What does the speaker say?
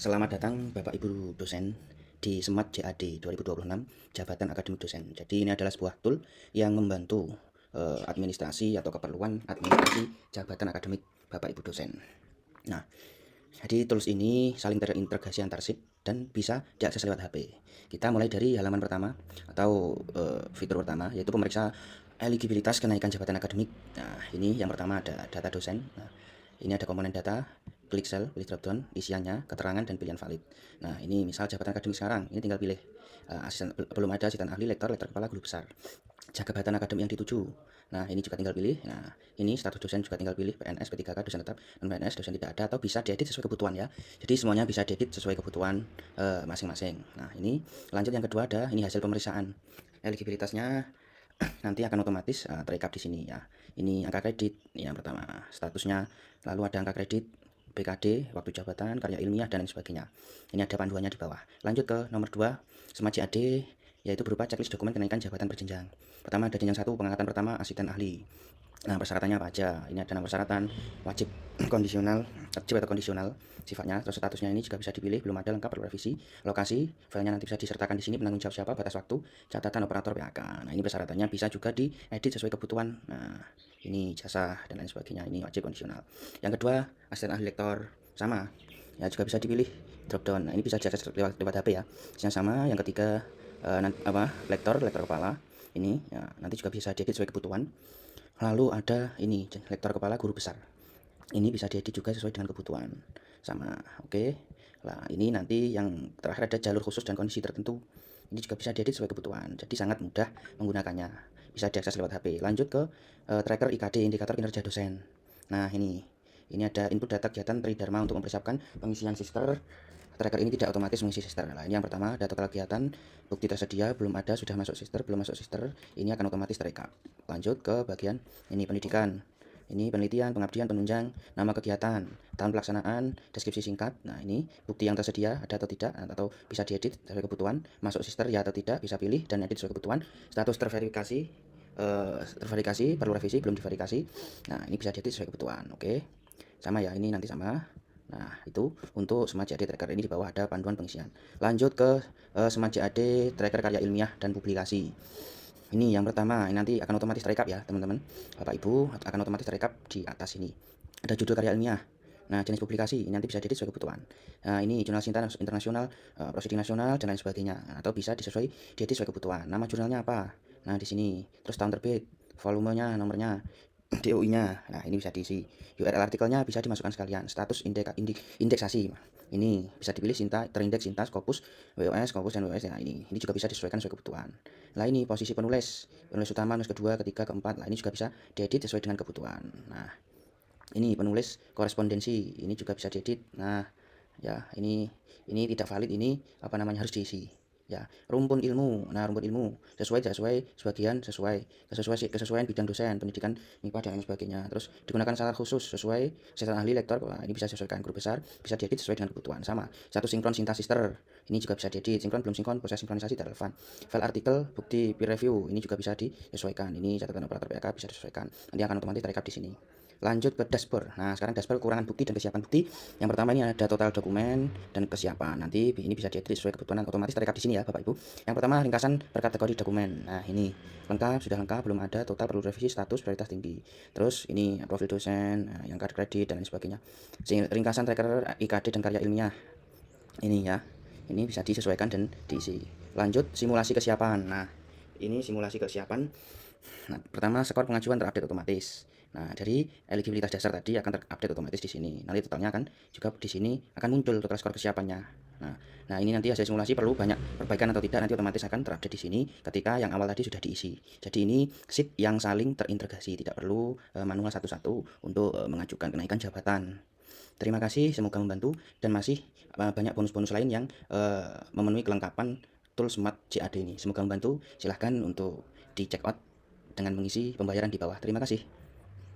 Selamat datang Bapak Ibu dosen di SMAT JAD 2026 Jabatan Akademik Dosen. Jadi ini adalah sebuah tool yang membantu administrasi atau keperluan administrasi jabatan akademik Bapak Ibu dosen. Nah, jadi tools ini saling terintegrasi antar sheet dan bisa diakses lewat HP. Kita mulai dari halaman pertama atau fitur pertama, yaitu pemeriksa eligibilitas kenaikan jabatan akademik. Nah, ini yang pertama ada data dosen. Nah, ini ada komponen data, klik sel, pilih dropdown, isiannya, keterangan, dan pilihan valid. Nah, ini misal jabatan akademik sekarang, ini tinggal pilih belum ada asisten ahli, lektor kepala, guru besar. Jabatan akademik yang dituju. Nah, ini juga tinggal pilih. Nah, ini status dosen juga tinggal pilih PNS, P3K, dosen tetap, non PNS, dosen tidak ada, atau bisa diedit sesuai kebutuhan ya. Jadi semuanya bisa diedit sesuai kebutuhan masing-masing. Nah, ini lanjut yang kedua ada ini hasil pemeriksaan. Eligibilitasnya nanti akan otomatis terekap di sini ya. Ini angka kredit yang pertama, statusnya, lalu ada angka kredit, BKD, waktu jabatan, karya ilmiah, dan lain sebagainya. Ini ada panduannya di bawah. Lanjut ke nomor 2, SMAT JAD, yaitu berupa checklist dokumen kenaikan jabatan berjenjang. Pertama ada jenjang 1, pengangkatan pertama, asisten ahli. Nah, persyaratannya apa aja? Ini ada 6 persyaratan, wajib kondisional, wajib atau kondisional sifatnya. Terus statusnya ini juga bisa dipilih, belum ada, lengkap, perlu revisi. Lokasi, filenya nanti bisa disertakan di sini, penanggung jawab siapa, batas waktu, catatan operator PAK. Nah, ini persyaratannya bisa juga diedit sesuai kebutuhan. Nah, ini jasa dan lain sebagainya. Ini wajib kondisional. Yang kedua, asisten ahli lektor sama. Ya, juga bisa dipilih drop down. Nah, ini bisa diakses lewat HP ya. Yang sama. Yang ketiga, lektor kepala. Ini ya, nanti juga bisa diedit sesuai kebutuhan. Lalu ada ini lektor kepala, guru besar. Ini bisa diedit juga sesuai dengan kebutuhan. Sama, oke. Nah, ini nanti yang terakhir ada jalur khusus dan kondisi tertentu. Ini juga bisa diedit sesuai kebutuhan. Jadi sangat mudah menggunakannya. Bisa diakses lewat HP. Lanjut ke tracker IKD, indikator kinerja dosen. Nah, ini ada input data kegiatan Tridharma untuk mempersiapkan pengisian sister. Tracker ini tidak otomatis mengisi sister. Nah, ini yang pertama, ada total kegiatan, bukti tersedia, belum ada, sudah masuk sister, belum masuk sister. Ini akan otomatis terekap. Lanjut ke bagian ini pendidikan. Ini penelitian, pengabdian, penunjang, nama kegiatan, tahun pelaksanaan, deskripsi singkat. Nah, ini bukti yang tersedia ada atau tidak, atau bisa diedit sesuai kebutuhan. Masuk sister ya atau tidak, bisa pilih dan edit sesuai kebutuhan. Status terverifikasi, perlu revisi, belum diverifikasi. Nah, ini bisa diedit sesuai kebutuhan. Oke, sama ya, ini nanti sama. Nah, itu untuk SMAT JAD tracker. Ini di bawah ada panduan pengisian. Lanjut ke SMAT JAD tracker karya ilmiah dan publikasi. Ini yang pertama, ini nanti akan otomatis terekap ya teman-teman. Bapak Ibu akan otomatis terekap di atas ini. Ada judul karya ilmiah. Nah, jenis publikasi ini nanti bisa diedit sesuai kebutuhan. Nah, ini jurnal cinta internasional, prosedur nasional, dan lain sebagainya. Atau bisa diedit sesuai kebutuhan. Nama jurnalnya apa? Nah, di sini. Terus tahun terbit, volumenya, nomornya, DOI-nya. Nah, ini bisa diisi. URL artikelnya bisa dimasukkan sekalian. Status indeksasi. Ini bisa dipilih terindeks Sinta, Scopus, Scopus, dan WOS. Nah, ini juga bisa disesuaikan sesuai kebutuhan. Nah, ini posisi penulis utama, penulis kedua, ketiga, keempat. Nah, ini juga bisa diedit sesuai dengan kebutuhan. Nah, ini penulis korespondensi. Ini juga bisa diedit. Nah, ya, ini tidak valid, ini harus diisi. Ya, rumpun ilmu. Nah, rumpun ilmu sesuai kesesuaian bidang dosen, pendidikan MIPA dan lain sebagainya. Terus digunakan syarat khusus sesuai asisten ahli, lektor. Nah, ini bisa disesuaikan, guru besar bisa diedit sesuai dengan kebutuhan. Sama, satu sinkron sinta sister. Ini juga bisa diedit, sinkron belum sinkron, proses sinkronisasi tidak relevan. File artikel, bukti peer review, ini juga bisa disesuaikan. Ini catatan operator PAK bisa disesuaikan. Nanti akan otomatis terekap di sini. Lanjut ke dashboard. Nah, sekarang dashboard kekurangan bukti dan kesiapan bukti. Yang pertama ini ada total dokumen dan kesiapan. Nanti ini bisa diedit sesuai kebutuhan, otomatis terekap di sini ya, Bapak Ibu. Yang pertama ringkasan per kategori dokumen. Nah, ini lengkap, sudah lengkap, belum ada, total, perlu revisi, status, prioritas tinggi. Terus ini profil dosen, yang kartu kredit dan lain sebagainya. Ringkasan tracker IKD dan karya ilmiah. Ini ya. Ini bisa disesuaikan dan diisi. Lanjut simulasi kesiapan. Nah, ini simulasi kesiapan. Nah, pertama skor pengajuan terupdate otomatis. Nah, dari eligibilitas dasar tadi akan terupdate otomatis di sini. Nanti totalnya akan juga di sini akan muncul total skor kesiapannya. Nah, ini nanti hasil simulasi perlu banyak perbaikan atau tidak, nanti otomatis akan terupdate di sini ketika yang awal tadi sudah diisi. Jadi ini sheet yang saling terintegrasi, tidak perlu manual satu-satu untuk mengajukan kenaikan jabatan. Terima kasih, semoga membantu, dan masih banyak bonus-bonus lain yang memenuhi kelengkapan tool SMAT JAD ini. Semoga membantu. Silahkan untuk di check out dengan mengisi pembayaran di bawah. Terima kasih.